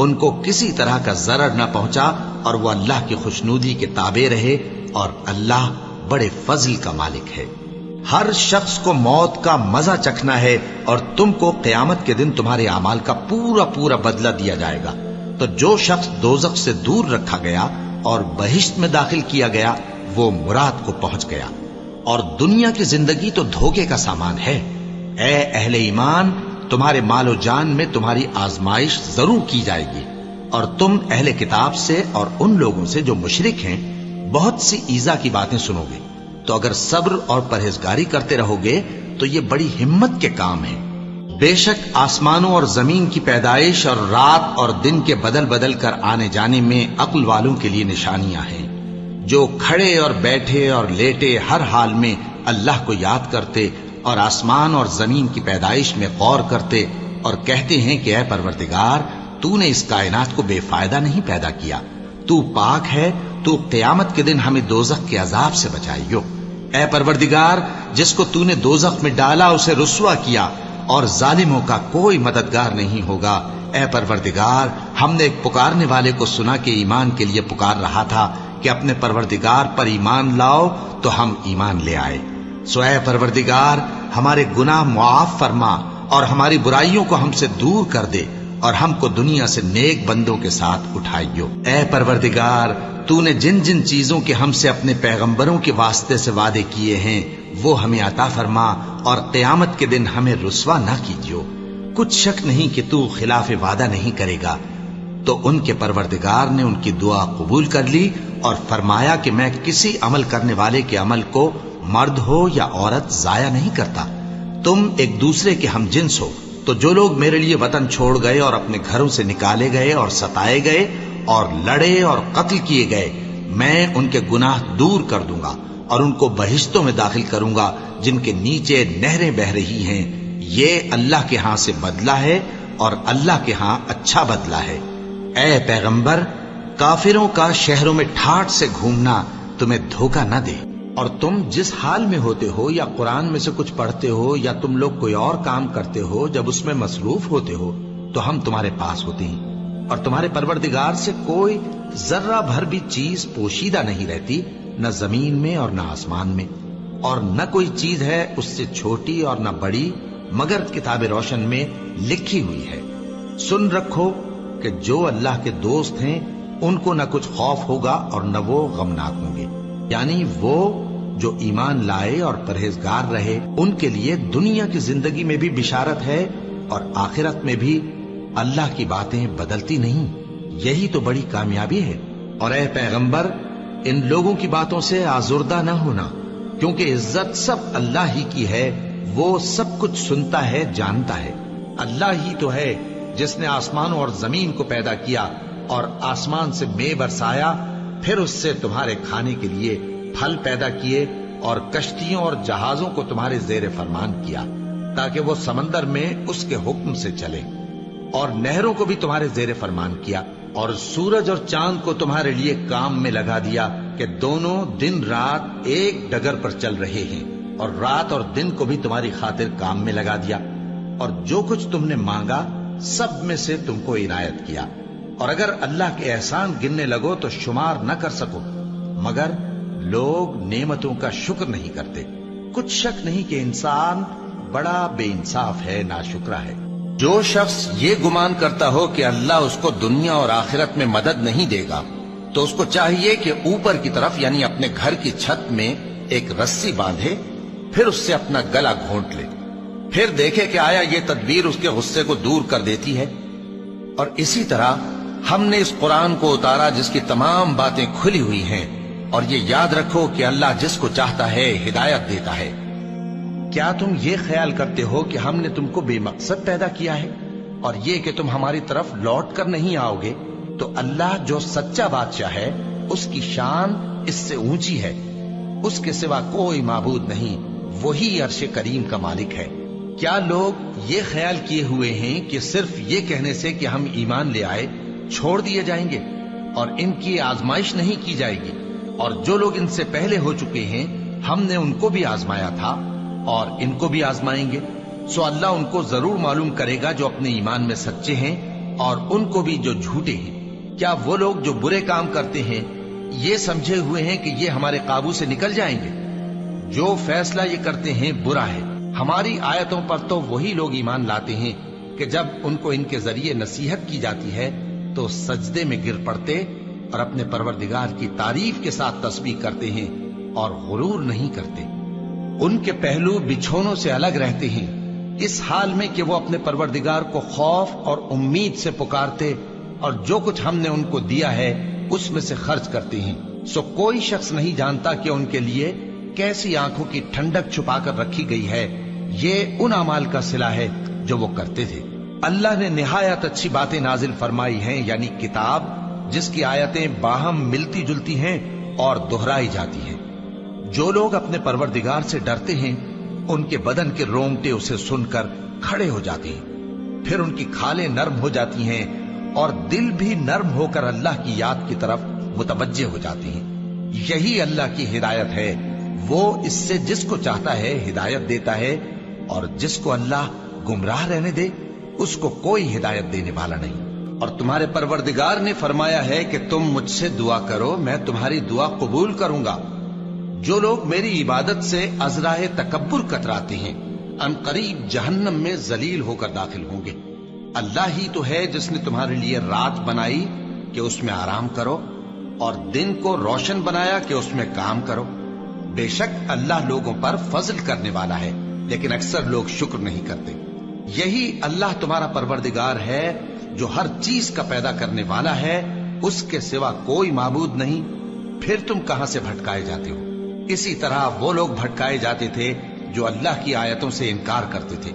ان کو کسی طرح کا ضرر نہ پہنچا اور وہ اللہ کی خوشنودی کے تابع رہے، اور اللہ بڑے فضل کا مالک ہے۔ ہر شخص کو موت کا مزہ چکھنا ہے، اور تم کو قیامت کے دن تمہارے اعمال کا پورا پورا بدلہ دیا جائے گا۔ تو جو شخص دوزخ سے دور رکھا گیا اور بہشت میں داخل کیا گیا وہ مراد کو پہنچ گیا، اور دنیا کی زندگی تو دھوکے کا سامان ہے۔ اے اہل ایمان، تمہارے مال و جان میں تمہاری آزمائش ضرور کی جائے گی، اور تم اہل کتاب سے اور ان لوگوں سے جو مشرک ہیں بہت سی ایذا کی باتیں سنو گے، تو اگر صبر اور پرہیزگاری کرتے رہو گے تو یہ بڑی ہمت کے کام ہے۔ بے شک آسمانوں اور زمین کی پیدائش اور رات اور دن کے بدل بدل کر آنے جانے میں عقل والوں کے لیے نشانیاں ہیں، جو کھڑے اور بیٹھے اور لیٹے ہر حال میں اللہ کو یاد کرتے اور آسمان اور زمین کی پیدائش میں غور کرتے اور کہتے ہیں کہ اے پروردگار، تو نے اس کائنات کو بے فائدہ نہیں پیدا کیا، تو پاک ہے، تو قیامت کے دن ہمیں دوزخ کے عذاب سے بچائیو۔ اے پروردگار، جس کو تو نے دوزخ میں ڈالا اسے رسوا کیا، اور ظالموں کا کوئی مددگار نہیں ہوگا۔ اے پروردگار، ہم نے ایک پکارنے والے کو سنا کہ ایمان کے لیے پکار رہا تھا کہ اپنے پروردگار پر ایمان لاؤ، تو ہم ایمان لے آئے۔ سو اے پروردگار، ہمارے گناہ معاف فرما اور ہماری برائیوں کو ہم سے دور کر دے، اور ہم کو دنیا سے نیک بندوں کے ساتھ اٹھائیو۔ اے پروردگار، تو نے جن جن چیزوں کے ہم سے اپنے پیغمبروں کے واسطے سے وعدے کیے ہیں وہ ہمیں عطا فرما، اور قیامت کے دن ہمیں رسوا نہ کیجیو۔ کچھ شک نہیں کہ تو خلاف وعدہ نہیں کرے گا۔ تو ان کے پروردگار نے ان کی دعا قبول کر لی اور فرمایا کہ میں کسی عمل کرنے والے کے عمل کو مرد ہو یا عورت ضائع نہیں کرتا، تم ایک دوسرے کے ہم جنس ہو۔ تو جو لوگ میرے لیے وطن چھوڑ گئے اور اپنے گھروں سے نکالے گئے اور ستائے گئے اور لڑے اور قتل کیے گئے، میں ان کے گناہ دور کر دوں گا اور ان کو بہشتوں میں داخل کروں گا جن کے نیچے نہریں بہ رہی ہیں۔ یہ اللہ کے ہاں سے بدلہ ہے، اور اللہ کے ہاں اچھا بدلہ ہے۔ اے پیغمبر، کافروں کا شہروں میں ٹھاٹھ سے گھومنا تمہیں دھوکہ نہ دے، اور تم جس حال میں ہوتے ہو یا قرآن میں سے کچھ پڑھتے ہو یا تم لوگ کوئی اور کام کرتے ہو، جب اس میں مصروف ہوتے ہو تو ہم تمہارے پاس ہوتے ہیں، اور تمہارے پروردگار سے کوئی ذرہ بھر بھی چیز پوشیدہ نہیں رہتی، نہ زمین میں اور نہ آسمان میں، اور نہ کوئی چیز ہے اس سے چھوٹی اور نہ بڑی مگر کتاب روشن میں لکھی ہوئی ہے۔ سن رکھو کہ جو اللہ کے دوست ہیں ان کو نہ کچھ خوف ہوگا اور نہ وہ غمناک ہوں گے، یعنی وہ جو ایمان لائے اور پرہیزگار رہے ان کے لیے دنیا کی زندگی میں بھی بشارت ہے، اور آخرت میں بھی اللہ کی باتیں بدلتی نہیں۔ یہی تو بڑی کامیابی ہے۔ اور اے پیغمبر، ان لوگوں کی باتوں سے آزردہ نہ ہونا، کیونکہ عزت سب اللہ ہی کی ہے، وہ سب کچھ سنتا ہے، جانتا ہے۔ اللہ ہی تو ہے جس نے آسمانوں اور زمین کو پیدا کیا اور آسمان سے مے برسایا، پھر اس سے تمہارے کھانے کے لیے پھل پیدا کیے، اور کشتیوں اور جہازوں کو تمہارے زیر فرمان کیا تاکہ وہ سمندر میں اس کے حکم سے چلے، اور نہروں کو بھی تمہارے زیر فرمان کیا، اور سورج اور چاند کو تمہارے لیے کام میں لگا دیا کہ دونوں دن رات ایک ڈگر پر چل رہے ہیں، اور رات اور دن کو بھی تمہاری خاطر کام میں لگا دیا، اور جو کچھ تم نے مانگا سب میں سے تم کو عنایت کیا، اور اگر اللہ کے احسان گننے لگو تو شمار نہ کر سکو، مگر لوگ نعمتوں کا شکر نہیں کرتے۔ کچھ شک نہیں کہ انسان بڑا بے انصاف ہے، ناشکرا ہے۔ جو شخص یہ گمان کرتا ہو کہ اللہ اس کو دنیا اور آخرت میں مدد نہیں دے گا، تو اس کو چاہیے کہ اوپر کی طرف یعنی اپنے گھر کی چھت میں ایک رسی باندھے، پھر اس سے اپنا گلا گھونٹ لے، پھر دیکھے کہ آیا یہ تدبیر اس کے غصے کو دور کر دیتی ہے۔ اور اسی طرح ہم نے اس قرآن کو اتارا جس کی تمام باتیں کھلی ہوئی ہیں، اور یہ یاد رکھو کہ اللہ جس کو چاہتا ہے ہدایت دیتا ہے۔ کیا تم یہ خیال کرتے ہو کہ ہم نے تم کو بے مقصد پیدا کیا ہے، اور یہ کہ تم ہماری طرف لوٹ کر نہیں آؤ گے؟ تو اللہ جو سچا بادشاہ ہے اس کی شان اس سے اونچی ہے، اس کے سوا کوئی معبود نہیں، وہی عرش کریم کا مالک ہے۔ کیا لوگ یہ خیال کیے ہوئے ہیں کہ صرف یہ کہنے سے کہ ہم ایمان لے آئے چھوڑ دیے جائیں گے، اور ان کی آزمائش نہیں کی جائے گی؟ اور جو لوگ ان سے پہلے ہو چکے ہیں ہم نے ان کو بھی آزمایا تھا اور ان کو بھی آزمائیں گے، سو اللہ ان کو ضرور معلوم کرے گا جو اپنے ایمان میں سچے ہیں اور ان کو بھی جو جھوٹے ہیں۔ کیا وہ لوگ جو برے کام کرتے ہیں یہ سمجھے ہوئے ہیں کہ یہ ہمارے قابو سے نکل جائیں گے؟ جو فیصلہ یہ کرتے ہیں برا ہے۔ ہماری آیتوں پر تو وہی لوگ ایمان لاتے ہیں کہ جب ان کو ان کے ذریعے نصیحت کی جاتی ہے تو سجدے میں گر پڑتے اور اپنے پروردگار کی تعریف کے ساتھ تسبیح کرتے ہیں اور غرور نہیں کرتے۔ ان کے پہلو بچھونوں سے الگ رہتے ہیں، اس حال میں کہ وہ اپنے پروردگار کو خوف اور امید سے پکارتے اور جو کچھ ہم نے ان کو دیا ہے اس میں سے خرچ کرتے ہیں۔ سو کوئی شخص نہیں جانتا کہ ان کے لیے کیسی آنکھوں کی ٹھنڈک چھپا کر رکھی گئی ہے، یہ ان اعمال کا صلہ ہے جو وہ کرتے تھے۔ اللہ نے نہایت اچھی باتیں نازل فرمائی ہیں، یعنی کتاب جس کی آیتیں باہم ملتی جلتی ہیں اور دہرائی جاتی ہیں۔ جو لوگ اپنے پروردگار سے ڈرتے ہیں ان کے بدن کے رونگٹے اسے سن کر کھڑے ہو جاتے ہیں، پھر ان کی کھالیں نرم ہو جاتی ہیں اور دل بھی نرم ہو کر اللہ کی یاد کی طرف متوجہ ہو جاتے ہیں۔ یہی اللہ کی ہدایت ہے، وہ اس سے جس کو چاہتا ہے ہدایت دیتا ہے، اور جس کو اللہ گمراہ رہنے دے اس کو کوئی ہدایت دینے والا نہیں۔ اور تمہارے پروردگار نے فرمایا ہے کہ تم مجھ سے دعا کرو، میں تمہاری دعا قبول کروں گا۔ جو لوگ میری عبادت سے ازراہ تکبر کتراتے ہیں ان قریب جہنم میں ذلیل ہو کر داخل ہوں گے۔ اللہ ہی تو ہے جس نے تمہارے لیے رات بنائی کہ اس میں آرام کرو اور دن کو روشن بنایا کہ اس میں کام کرو۔ بے شک اللہ لوگوں پر فضل کرنے والا ہے، لیکن اکثر لوگ شکر نہیں کرتے۔ یہی اللہ تمہارا پروردگار ہے جو ہر چیز کا پیدا کرنے والا ہے، اس کے سوا کوئی معبود نہیں، پھر تم کہاں سے بھٹکائے جاتے ہو؟ اسی طرح وہ لوگ بھٹکائے جاتے تھے جو اللہ کی آیتوں سے انکار کرتے تھے۔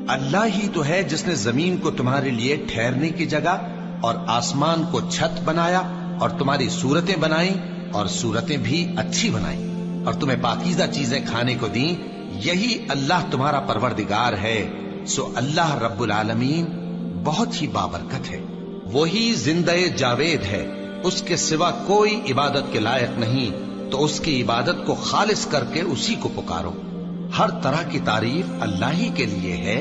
اللہ ہی تو ہے جس نے زمین کو تمہارے لیے ٹھہرنے کی جگہ اور آسمان کو چھت بنایا اور تمہاری صورتیں بنائیں اور صورتیں بھی اچھی بنائیں اور تمہیں پاکیزہ چیزیں کھانے کو دیں۔ یہی اللہ تمہارا پروردگار ہے، سو اللہ رب العالمین بہت ہی بابرکت ہے۔ وہی زندہ جاوید ہے، اس کے سوا کوئی عبادت کے لائق نہیں، تو اس کی عبادت کو خالص کر کے اسی کو پکارو۔ ہر طرح کی تعریف اللہ ہی کے لیے ہے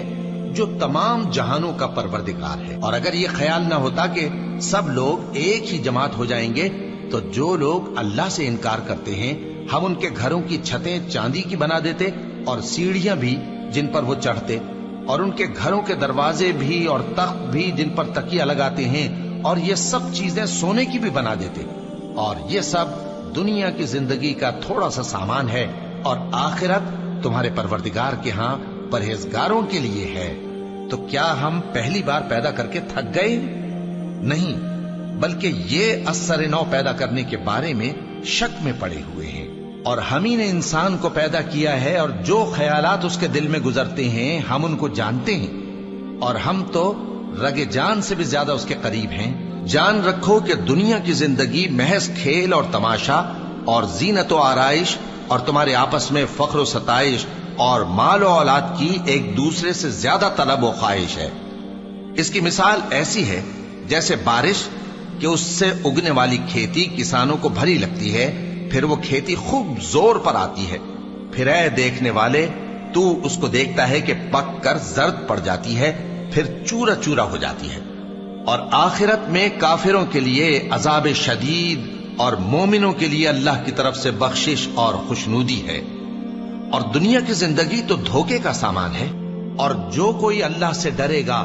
جو تمام جہانوں کا پروردگار ہے۔ اور اگر یہ خیال نہ ہوتا کہ سب لوگ ایک ہی جماعت ہو جائیں گے تو جو لوگ اللہ سے انکار کرتے ہیں ہم ان کے گھروں کی چھتیں چاندی کی بنا دیتے اور سیڑھیاں بھی جن پر وہ چڑھتے، اور ان کے گھروں کے دروازے بھی اور تخت بھی جن پر تکیہ لگاتے ہیں، اور یہ سب چیزیں سونے کی بھی بنا دیتے۔ اور یہ سب دنیا کی زندگی کا تھوڑا سا سامان ہے، اور آخرت تمہارے پروردگار کے ہاں پرہیزگاروں کے لیے ہے۔ تو کیا ہم پہلی بار پیدا کر کے تھک گئے؟ نہیں، بلکہ یہ اثر نو پیدا کرنے کے بارے میں شک میں پڑے ہوئے ہیں۔ اور ہم ہی نے انسان کو پیدا کیا ہے، اور جو خیالات اس کے دل میں گزرتے ہیں ہم ان کو جانتے ہیں، اور ہم تو رگ جان سے بھی زیادہ اس کے قریب ہیں۔ جان رکھو کہ دنیا کی زندگی محض کھیل اور تماشا اور زینت و آرائش اور تمہارے آپس میں فخر و ستائش اور مال و اولاد کی ایک دوسرے سے زیادہ طلب و خواہش ہے۔ اس کی مثال ایسی ہے جیسے بارش کہ اس سے اگنے والی کھیتی کسانوں کو بھری لگتی ہے، پھر وہ کھیتی خوب زور پر آتی ہے، پھر اے دیکھنے والے تو اس کو دیکھتا ہے کہ پک کر زرد پڑ جاتی ہے، پھر چورا چورا ہو جاتی ہے۔ اور آخرت میں کافروں کے لیے عذاب شدید اور مومنوں کے لیے اللہ کی طرف سے بخشش اور خوشنودی ہے۔ اور دنیا کی زندگی تو دھوکے کا سامان ہے، اور جو کوئی اللہ سے ڈرے گا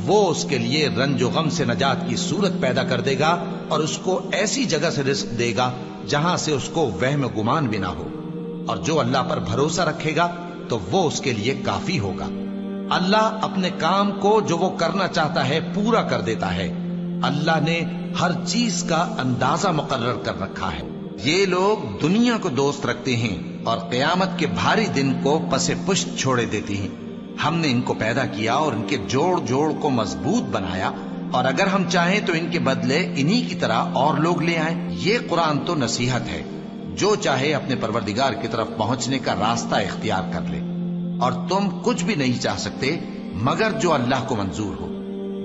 وہ اس کے لیے رنج و غم سے نجات کی صورت پیدا کر دے گا، اور اس کو ایسی جگہ سے رزق دے گا جہاں سے اس کو وہم و گمان بھی نہ ہو۔ اور جو اللہ پر بھروسہ رکھے گا تو وہ اس کے لیے کافی ہوگا۔ اللہ اپنے کام کو جو وہ کرنا چاہتا ہے پورا کر دیتا ہے۔ اللہ نے ہر چیز کا اندازہ مقرر کر رکھا ہے۔ یہ لوگ دنیا کو دوست رکھتے ہیں اور قیامت کے بھاری دن کو پس پشت چھوڑے دیتے ہیں۔ ہم نے ان کو پیدا کیا اور ان کے جوڑ جوڑ کو مضبوط بنایا، اور اگر ہم چاہیں تو ان کے بدلے انہی کی طرح اور لوگ لے آئیں۔ یہ قرآن تو نصیحت ہے، جو چاہے اپنے پروردگار کی طرف پہنچنے کا راستہ اختیار کر لے، اور تم کچھ بھی نہیں چاہ سکتے مگر جو اللہ کو منظور ہو۔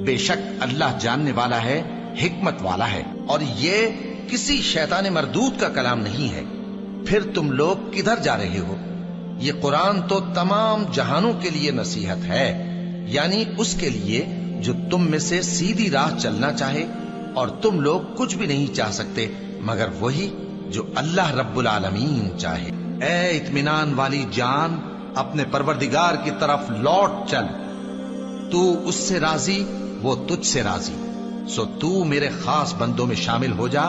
بے شک اللہ جاننے والا ہے، حکمت والا ہے، اور یہ کسی شیطان مردود کا کلام نہیں ہے۔ پھر تم لوگ کدھر جا رہے ہو؟ یہ قرآن تو تمام جہانوں کے لیے نصیحت ہے، یعنی اس کے لیے جو تم میں سے سیدھی راہ چلنا چاہے، اور تم لوگ کچھ بھی نہیں چاہ سکتے مگر وہی جو اللہ رب العالمین چاہے۔ اے اطمینان والی جان، اپنے پروردگار کی طرف لوٹ چل، تو اس سے راضی، وہ تجھ سے راضی، سو تو میرے خاص بندوں میں شامل ہو جا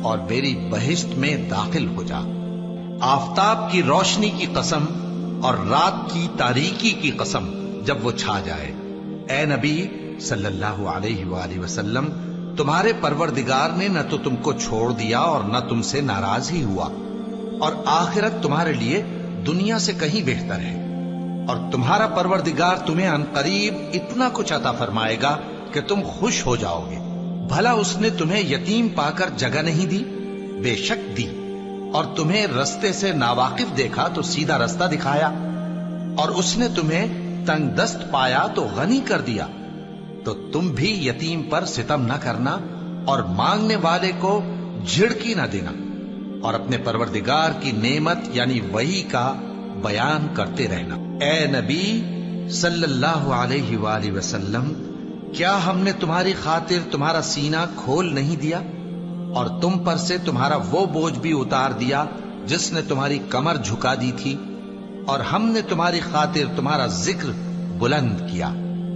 اور میری بہشت میں داخل ہو جا۔ آفتاب کی روشنی کی قسم اور رات کی تاریکی کی قسم جب وہ چھا جائے، اے نبی صلی اللہ علیہ وآلہ وسلم، تمہارے پروردگار نے نہ تو تم کو چھوڑ دیا اور نہ تم سے ناراض ہی ہوا، اور آخرت تمہارے لیے دنیا سے کہیں بہتر ہے، اور تمہارا پروردگار تمہیں عنقریب اتنا کچھ عطا فرمائے گا کہ تم خوش ہو جاؤ گے۔ بھلا اس نے تمہیں یتیم پا کر جگہ نہیں دی؟ بے شک دی، اور تمہیں رستے سے ناواقف دیکھا تو سیدھا رستہ دکھایا، اور اس نے تمہیں تنگ دست پایا تو غنی کر دیا۔ تو تم بھی یتیم پر ستم نہ کرنا اور مانگنے والے کو جھڑکی نہ دینا، اور اپنے پروردگار کی نعمت یعنی وحی کا بیان کرتے رہنا۔ اے نبی صلی اللہ علیہ وآلہ وسلم، کیا ہم نے تمہاری خاطر تمہارا سینہ کھول نہیں دیا اور تم پر سے تمہارا وہ بوجھ بھی اتار دیا جس نے تمہاری کمر جھکا دی تھی، اور ہم نے تمہاری خاطر تمہارا ذکر بلند کیا،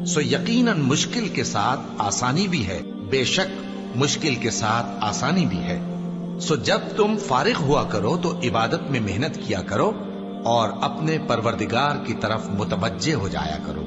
سو یقیناً مشکل کے ساتھ آسانی بھی ہے، بے شک مشکل کے ساتھ آسانی بھی ہے۔ سو جب تم فارغ ہوا کرو تو عبادت میں محنت کیا کرو اور اپنے پروردگار کی طرف متوجہ ہو جایا کرو۔